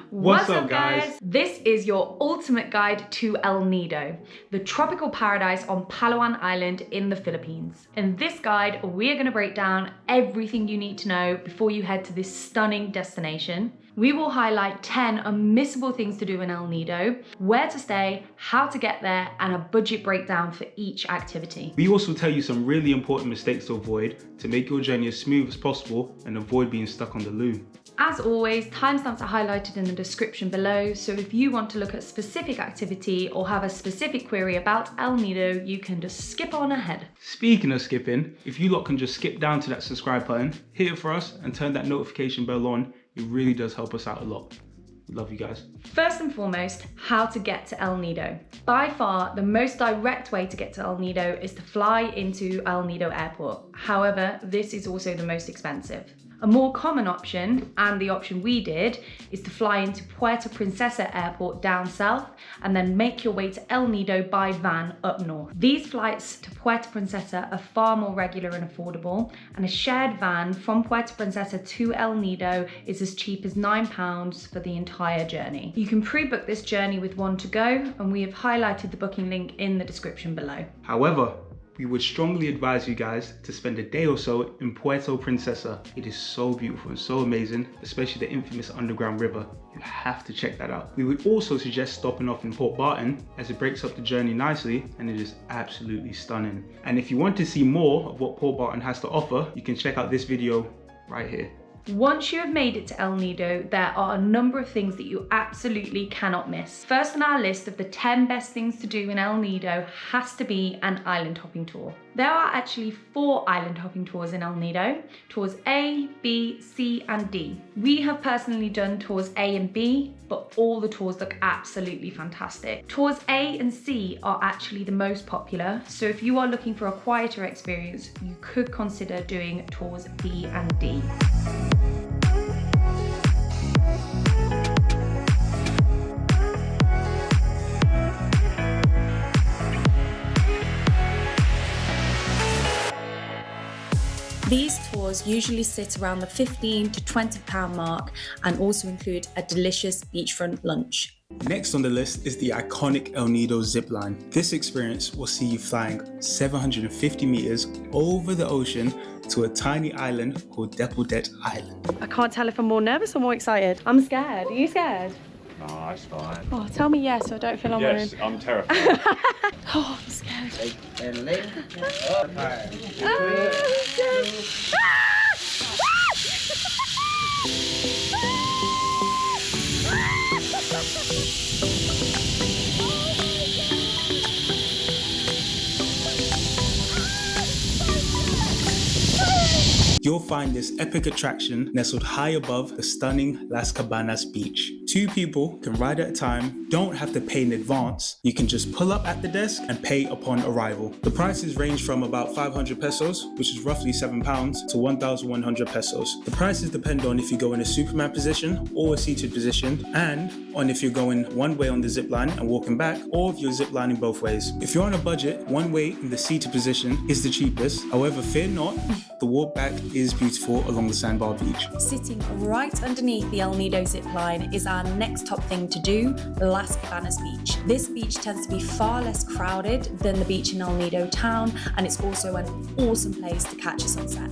What's up, guys? This is your ultimate guide to El Nido, the tropical paradise on Palawan Island in the Philippines. In this guide, we're going to break down everything you need to know before you head to this stunning destination. We will highlight 10 unmissable things to do in El Nido, where to stay, how to get there, and a budget breakdown for each activity. We also tell you some really important mistakes to avoid to make your journey as smooth as possible and avoid being stuck on the loo. As always, timestamps are highlighted in the description below, so if you want to look at a specific activity or have a specific query about El Nido, you can just skip on ahead. Speaking of skipping, if you lot can just skip down to that subscribe button, hit it for us and turn that notification bell on, it really does help us out a lot. We love you guys. First and foremost, how to get to El Nido. By far, the most direct way to get to El Nido is to fly into El Nido Airport. However, this is also the most expensive. A more common option, and the option we did, is to fly into Puerto Princesa Airport down south and then make your way to El Nido by van up north. These flights to Puerto Princesa are far more regular and affordable, and a shared van from Puerto Princesa to El Nido is as cheap as £9 for the entire journey. You can pre-book this journey with one to go, and we have highlighted the booking link in the description below. However, we would strongly advise you guys to spend a day or so in Puerto Princesa. It is so beautiful and so amazing, especially the infamous underground river. You have to check that out. We would also suggest stopping off in Port Barton, as it breaks up the journey nicely and it is absolutely stunning. And if you want to see more of what Port Barton has to offer, you can check out this video right here. Once you have made it to El Nido, there are a number of things that you absolutely cannot miss. First on our list of the 10 best things to do in El Nido has to be an island hopping tour. There are actually 4 island hopping tours in El Nido, tours A, B, C and D. We have personally done tours A and B, but all the tours look absolutely fantastic. Tours A and C are actually the most popular, so if you are looking for a quieter experience, you could consider doing tours B and D. These tours usually sit around the £15 to £20 mark and also include a delicious beachfront lunch. Next on the list is the iconic El Nido Zip Line. This experience will see you flying 750 meters over the ocean to a tiny island called Depodet Island. I can't tell if I'm more nervous or more excited. I'm scared. Are you scared? No, it's fine. Oh, tell me yes, so I don't feel I'm Yes, I'm terrified. Oh, I'm scared. And leg up high. You'll find this epic attraction nestled high above the stunning Las Cabanas Beach. 2 people can ride at a time, don't have to pay in advance. You can just pull up at the desk and pay upon arrival. The prices range from about 500 pesos, which is roughly £7, to 1,100 pesos. The prices depend on if you go in a Superman position or a seated position, and on if you're going one way on the zip line and walking back, or if you're zip lining both ways. If you're on a budget, one way in the seated position is the cheapest. However, fear not, the walk back is beautiful along the sandbar beach. Sitting right underneath the El Nido Zip Line is our next top thing to do, Las Cabanas Beach. This beach tends to be far less crowded than the beach in El Nido town, and it's also an awesome place to catch a sunset.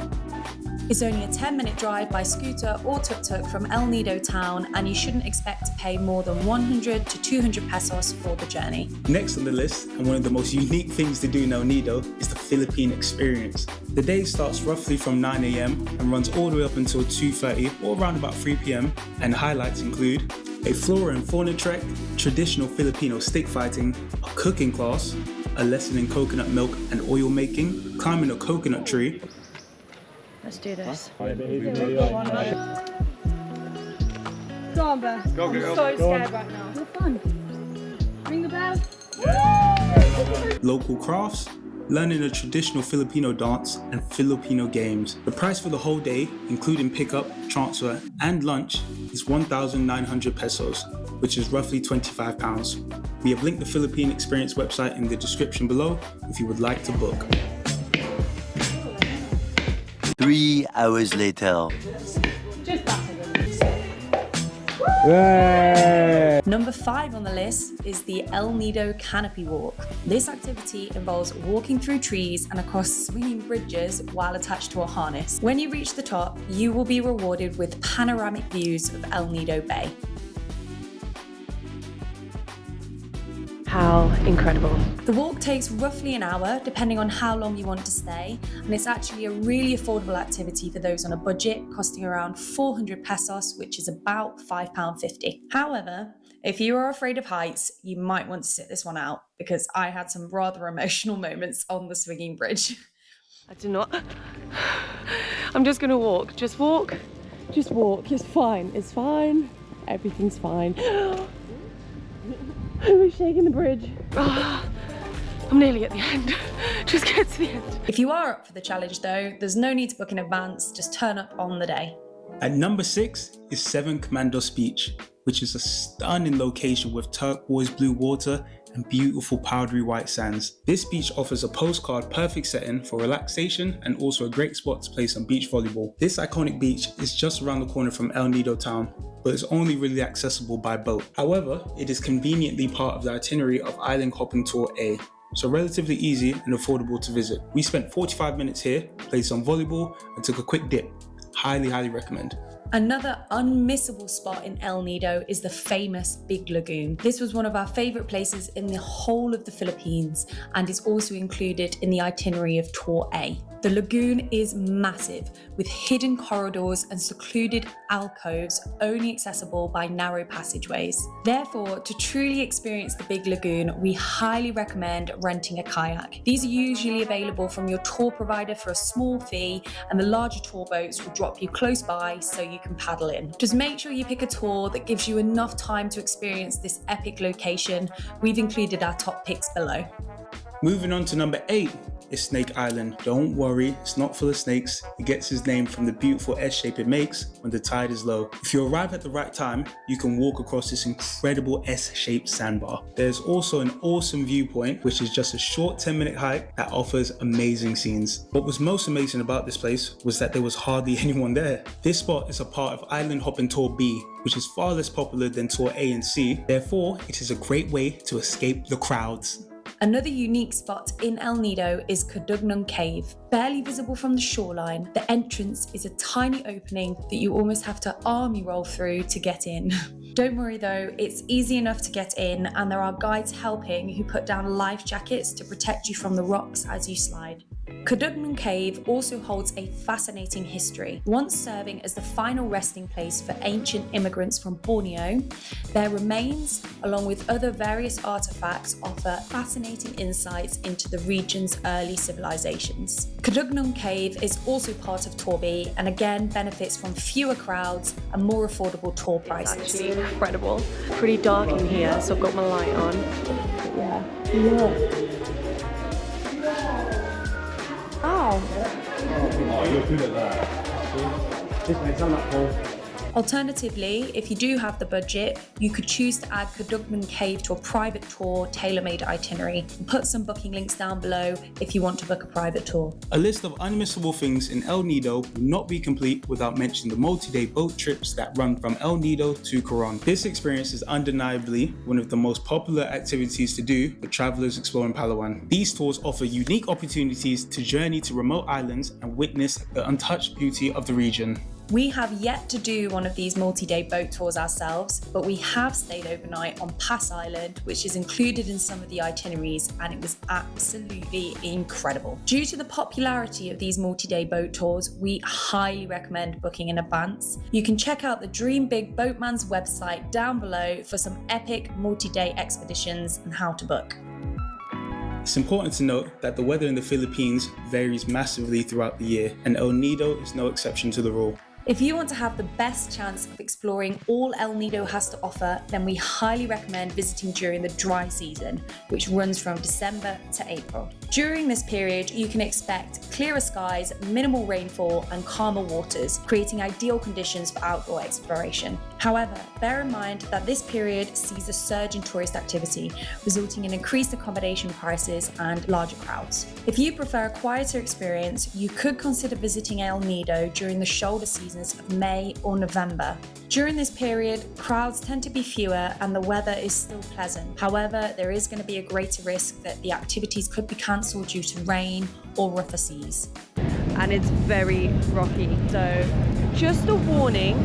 It's only a 10-minute drive by scooter or tuk-tuk from El Nido town, and you shouldn't expect to pay more than 100 to 200 pesos for the journey. Next on the list, and one of the most unique things to do in El Nido, is the Philippine Experience. The day starts roughly from 9 AM and runs all the way up until 2:30 or around about 3 PM, and highlights include a flora and fauna trek, traditional Filipino stick fighting, a cooking class, a lesson in coconut milk and oil making, climbing a coconut tree. Let's do this. Go Go on, Beth. Go, I'm girl. so scared right now. Have fun. Ring the bell. Local crafts, learning a traditional Filipino dance, and Filipino games. The price for the whole day, including pickup, transfer, and lunch, is 1,900 pesos, which is roughly £25. We have linked the Philippine Experience website in the description below if you would like to book. 3 hours later. Just batter them. Yay! Number 5 on the list is the El Nido Canopy Walk. This activity involves walking through trees and across swinging bridges while attached to a harness. When you reach the top, you will be rewarded with panoramic views of El Nido Bay. How incredible. The walk takes roughly an hour, depending on how long you want to stay, and it's actually a really affordable activity for those on a budget, costing around 400 pesos, which is about £5.50. However, if you are afraid of heights, you might want to sit this one out, because I had some rather emotional moments on the swinging bridge. I do not. I'm just gonna walk. Just walk. Just walk. It's fine. It's fine. Everything's fine. Who's shaking the bridge? Oh, I'm nearly at the end. Just get to the end. If you are up for the challenge though, there's no need to book in advance, just turn up on the day. At number 6 is 7 Commandos Beach, which is a stunning location with turquoise blue water and beautiful powdery white sands. This beach offers a postcard perfect setting for relaxation and also a great spot to play some beach volleyball. This iconic beach is just around the corner from El Nido town, but it's only really accessible by boat. However, it is conveniently part of the itinerary of Island Hopping Tour A, so relatively easy and affordable to visit. We spent 45 minutes here, played some volleyball and took a quick dip. Highly recommend. Another unmissable spot in El Nido is the famous Big Lagoon. This was one of our favourite places in the whole of the Philippines and is also included in the itinerary of Tour A. The lagoon is massive, with hidden corridors and secluded alcoves only accessible by narrow passageways. Therefore, to truly experience the Big Lagoon, we highly recommend renting a kayak. These are usually available from your tour provider for a small fee, and the larger tour boats will drop you close by so you can paddle in. Just make sure you pick a tour that gives you enough time to experience this epic location. We've included our top picks below. Moving on to number 8 is Snake Island. Don't worry, it's not full of snakes. It gets its name from the beautiful S shape it makes when the tide is low. If you arrive at the right time, you can walk across this incredible S-shaped sandbar. There's also an awesome viewpoint, which is just a short 10-minute hike that offers amazing scenes. What was most amazing about this place was that there was hardly anyone there. This spot is a part of Island Hopping Tour B, which is far less popular than Tour A and C. Therefore, it is a great way to escape the crowds. Another unique spot in El Nido is Cudugnon Cave. Barely visible from the shoreline, the entrance is a tiny opening that you almost have to army roll through to get in. Don't worry though, it's easy enough to get in, and there are guides helping who put down life jackets to protect you from the rocks as you slide. Cudugnon Cave also holds a fascinating history. Once serving as the final resting place for ancient immigrants from Borneo, their remains, along with other various artifacts, offer fascinating insights into the region's early civilizations. Cudugnon Cave is also part of Tour B and again benefits from fewer crowds and more affordable tour prices. It's actually incredible. Pretty dark in here, so I've got my light on. But yeah, look. Wow. Oh, you're good at that. This makes on that pole. Alternatively, if you do have the budget, you could choose to add Cudugnon Cave to a private tour tailor-made itinerary. We'll put some booking links down below if you want to book a private tour. A list of unmissable things in El Nido will not be complete without mentioning the multi-day boat trips that run from El Nido to Coron. This experience is undeniably one of the most popular activities to do with travelers exploring Palawan. These tours offer unique opportunities to journey to remote islands and witness the untouched beauty of the region. We have yet to do one of these multi-day boat tours ourselves, but we have stayed overnight on Pass Island, which is included in some of the itineraries, and it was absolutely incredible. Due to the popularity of these multi-day boat tours, we highly recommend booking in advance. You can check out the Dream Big Boatman's website down below for some epic multi-day expeditions and how to book. It's important to note that the weather in the Philippines varies massively throughout the year, and El Nido is no exception to the rule. If you want to have the best chance of exploring all El Nido has to offer, then we highly recommend visiting during the dry season, which runs from December to April. During this period, you can expect clearer skies, minimal rainfall, and calmer waters, creating ideal conditions for outdoor exploration. However, bear in mind that this period sees a surge in tourist activity, resulting in increased accommodation prices and larger crowds. If you prefer a quieter experience, you could consider visiting El Nido during the shoulder seasons of May or November. During this period, crowds tend to be fewer and the weather is still pleasant. However, there is going to be a greater risk that the activities could be cancelled due to rain or rougher seas. And it's very rocky, so just a warning.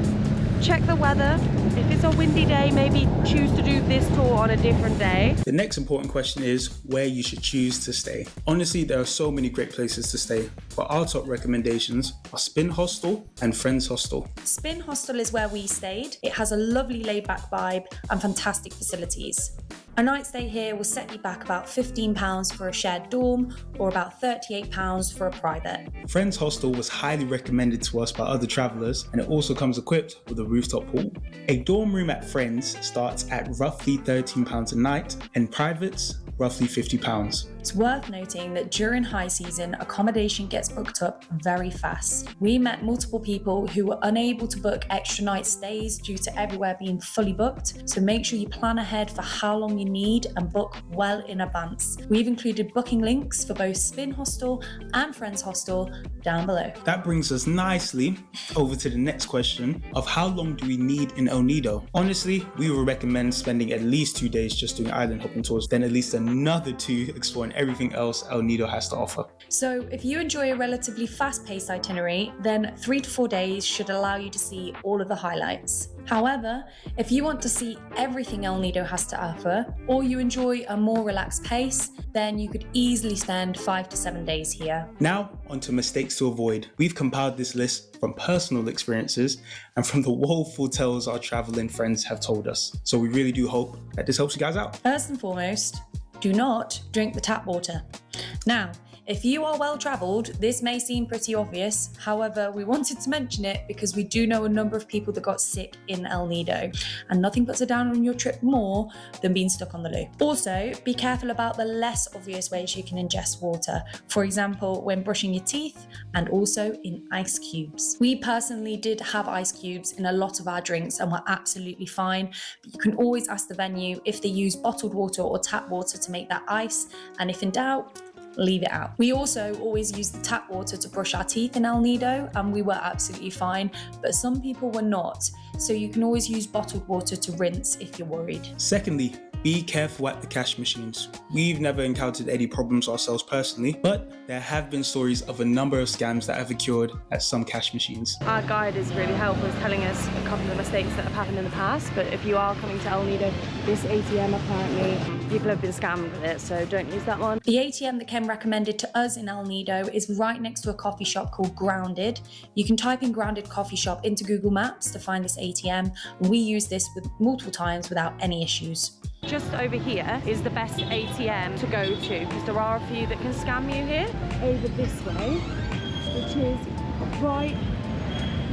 Check the weather. If it's a windy day, maybe choose to do this tour on a different day. The next important question is where you should choose to stay. Honestly, there are so many great places to stay, but our top recommendations are Spin Hostel and Friends Hostel. Spin Hostel is where we stayed. It has a lovely laid-back vibe and fantastic facilities. A night stay here will set you back about £15 for a shared dorm or about £38 for a private. Friends Hostel was highly recommended to us by other travellers, and it also comes equipped with a rooftop pool. A dorm room at Friends starts at roughly £13 a night and privates roughly £50. It's worth noting that during high season, accommodation gets booked up very fast. We met multiple people who were unable to book extra night stays due to everywhere being fully booked, so make sure you plan ahead for how long you need and book well in advance. We've included booking links for both Spin Hostel and Friends Hostel down below. That brings us nicely over to the next question of how long do we need in El Nido? Honestly, we would recommend spending at least 2 days just doing island hopping tours, then at least another 2 exploring everything else El Nido has to offer. So if you enjoy a relatively fast-paced itinerary, then 3 to 4 days should allow you to see all of the highlights. However, if you want to see everything El Nido has to offer, or you enjoy a more relaxed pace, then you could easily spend 5 to 7 days here. Now, onto mistakes to avoid. We've compiled this list from personal experiences and from the woeful tales our traveling friends have told us. So we really do hope that this helps you guys out. First and foremost, do not drink the tap water. Now, if you are well travelled, this may seem pretty obvious. However, we wanted to mention it because we do know a number of people that got sick in El Nido, and nothing puts a down on your trip more than being stuck on the loo. Also, be careful about the less obvious ways you can ingest water. For example, when brushing your teeth and also in ice cubes. We personally did have ice cubes in a lot of our drinks and were absolutely fine, but you can always ask the venue if they use bottled water or tap water to make that ice, and if in doubt, leave it out. We also always use the tap water to brush our teeth in El Nido, and we were absolutely fine, but some people were not. So you can always use bottled water to rinse if you're worried. Secondly, be careful at the cash machines. We've never encountered any problems ourselves personally, but there have been stories of a number of scams that have occurred at some cash machines. Our guide is really helpful, telling us a couple of mistakes that have happened in the past, but if you are coming to El Nido, this ATM apparently, people have been scammed with it, so don't use that one. The ATM that came recommended to us in El Nido is right next to a coffee shop called Grounded. You can type in Grounded Coffee Shop into Google Maps to find this ATM. We use this multiple times without any issues. Just over here is the best ATM to go to, because there are a few that can scam you here. Over this way, which is right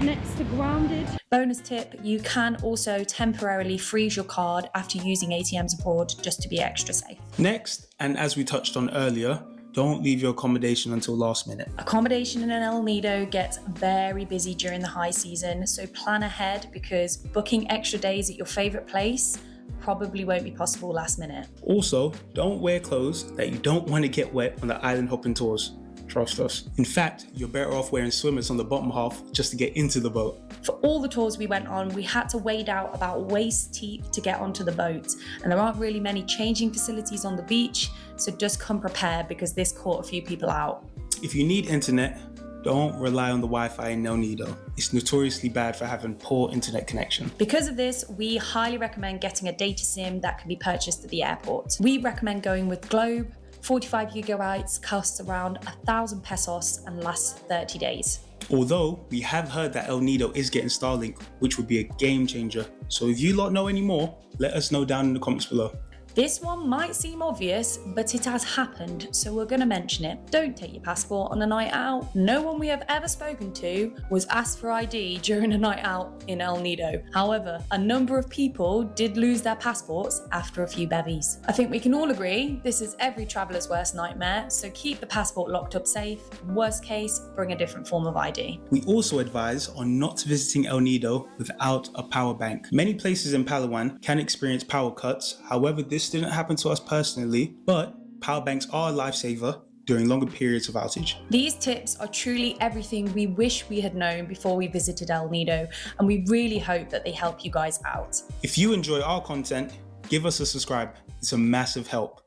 next to Grounded. Bonus tip, you can also temporarily freeze your card after using ATMs abroad just to be extra safe. Next, and as we touched on earlier, don't leave your accommodation until last minute. Accommodation in El Nido gets very busy during the high season, so plan ahead because booking extra days at your favourite place probably won't be possible last minute. Also, don't wear clothes that you don't want to get wet on the island hopping tours. Trust us. In fact, you're better off wearing swimmers on the bottom half just to get into the boat. For all the tours we went on, we had to wade out about waist deep to get onto the boat, and there aren't really many changing facilities on the beach, so just come prepared because this caught a few people out. If you need internet, don't rely on the Wi-Fi in El Nido. It's notoriously bad for having poor internet connection. Because of this, we highly recommend getting a data SIM that can be purchased at the airport. We recommend going with Globe. 45 gigabytes costs around 1,000 pesos and lasts 30 days. Although we have heard that El Nido is getting Starlink, which would be a game changer. So if you lot know any more, let us know down in the comments below. This one might seem obvious, but it has happened, so we're going to mention it. Don't take your passport on a night out. No one we have ever spoken to was asked for ID during a night out in El Nido. However, a number of people did lose their passports after a few bevies. I think we can all agree this is every traveller's worst nightmare, so keep the passport locked up safe. Worst case, bring a different form of ID. We also advise on not visiting El Nido without a power bank. Many places in Palawan can experience power cuts. However, this didn't happen to us personally, but power banks are a lifesaver during longer periods of outage. These tips are truly everything we wish we had known before we visited El Nido, and we really hope that they help you guys out. If you enjoy our content, give us a subscribe. It's a massive help.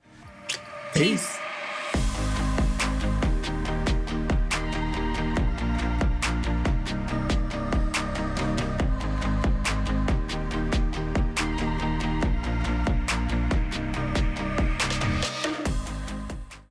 Peace.